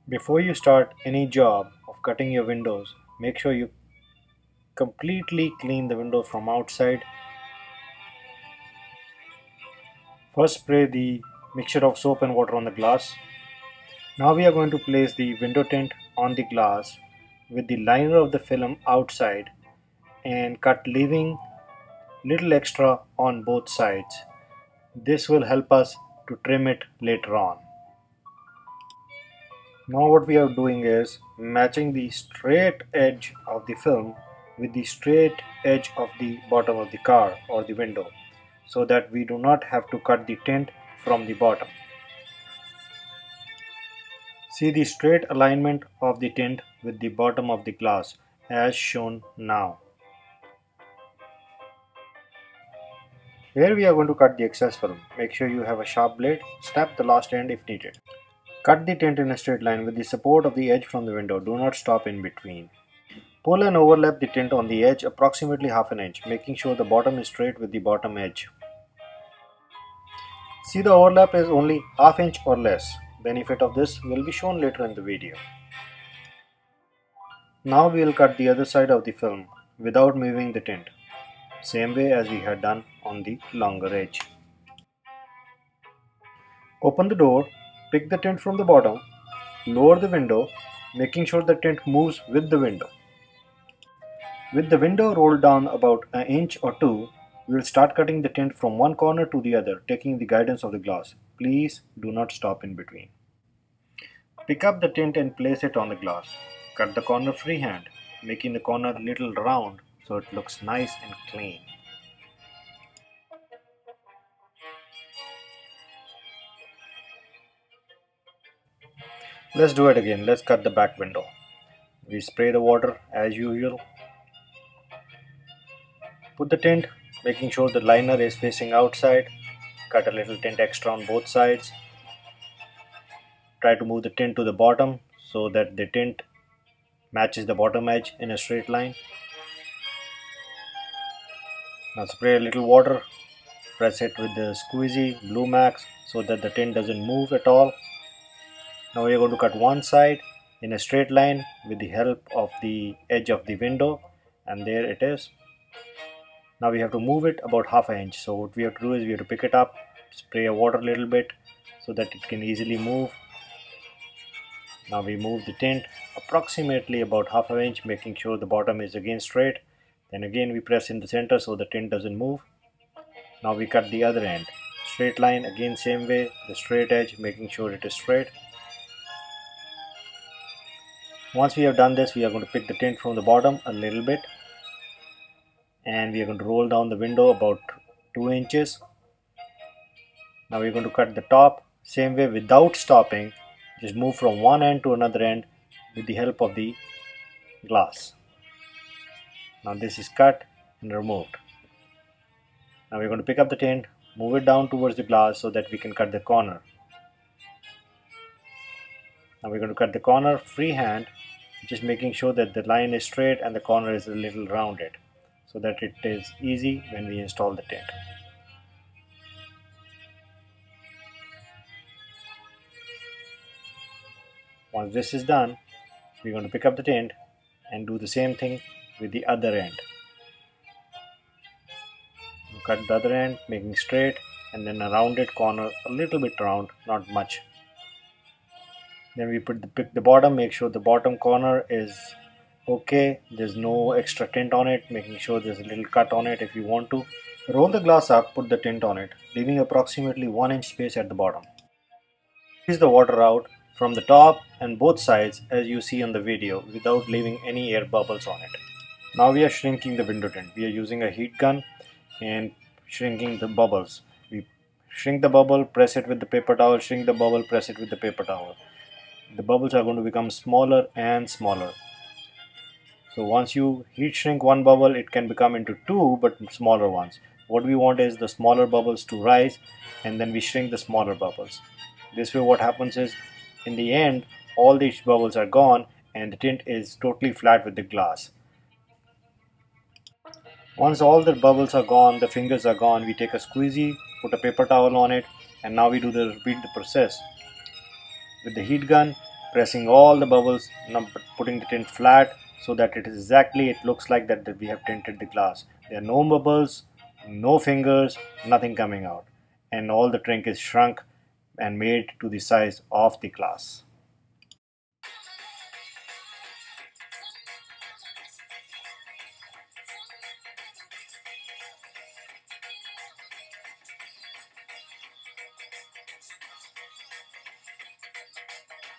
Before you start any job of cutting your windows, make sure you completely clean the window from outside. First spray the mixture of soap and water on the glass. Now we are going to place the window tint on the glass with the liner of the film outside and cut, leaving little extra on both sides. This will help us to trim it later on. Now what we are doing is matching the straight edge of the film with the straight edge of the bottom of the car or the window, so that we do not have to cut the tint from the bottom. See the straight alignment of the tint with the bottom of the glass as shown now. Here we are going to cut the excess film. Make sure you have a sharp blade. Snap the last end if needed. Cut the tint in a straight line with the support of the edge from the window. Do not stop in between. Pull and overlap the tint on the edge approximately half an inch, making sure the bottom is straight with the bottom edge. See, the overlap is only half inch or less. Benefit of this will be shown later in the video. Now we will cut the other side of the film without moving the tint, same way as we had done on the longer edge. Open the door, pick the tint from the bottom, lower the window, making sure the tint moves with the window. With the window rolled down about an inch or two, we will start cutting the tint from one corner to the other, taking the guidance of the glass. Please do not stop in between. Pick up the tint and place it on the glass. Cut the corner freehand, making the corner a little round so it looks nice and clean. Let's do it again. Let's cut the back window. We spray the water as usual. Put the tint, making sure the liner is facing outside. Cut a little tint extra on both sides. Try to move the tint to the bottom so that the tint matches the bottom edge in a straight line. Now spray a little water. Press it with the squeezy Blue Max so that the tint doesn't move at all. Now we are going to cut one side in a straight line with the help of the edge of the window, and there it is. Now we have to move it about half an inch. So what we have to do is we have to pick it up, spray a water a little bit so that it can easily move. Now we move the tint approximately about half an inch, making sure the bottom is again straight. Then again we press in the center so the tint doesn't move. Now we cut the other end. Straight line, again same way, the straight edge, making sure it is straight. Once we have done this, we are going to pick the tint from the bottom a little bit, and we are going to roll down the window about 2 inches. Now we are going to cut the top same way without stopping. Just move from one end to another end with the help of the glass. Now this is cut and removed. Now we're going to pick up the tint, move it down towards the glass so that we can cut the corner. Now we're going to cut the corner freehand, just making sure that the line is straight and the corner is a little rounded so that it is easy when we install the tint. Once this is done, we're going to pick up the tint and do the same thing with the other end. Cut the other end, making straight, and then a rounded corner, a little bit round, not much. Then we pick the bottom, make sure the bottom corner is okay, there's no extra tint on it, making sure there's a little cut on it if you want to. Roll the glass up, put the tint on it, leaving approximately 1 inch space at the bottom. Squeeze the water out from the top and both sides as you see on the video without leaving any air bubbles on it. Now we are shrinking the window tint. We are using a heat gun and shrinking the bubbles. We shrink the bubble, press it with the paper towel, shrink the bubble, press it with the paper towel. The bubbles are going to become smaller and smaller. So once you heat shrink one bubble, it can become into two but smaller ones. What we want is the smaller bubbles to rise, and then we shrink the smaller bubbles. This way what happens is, in the end, all these bubbles are gone and the tint is totally flat with the glass. Once all the bubbles are gone, the fingers are gone, we take a squeegee, put a paper towel on it, and now we repeat the process. With the heat gun, pressing all the bubbles, now putting the tint flat so that it is exactly, it looks like that we have tinted the glass. There are no bubbles, no fingers, nothing coming out, and all the drink is shrunk and made to the size of the glass.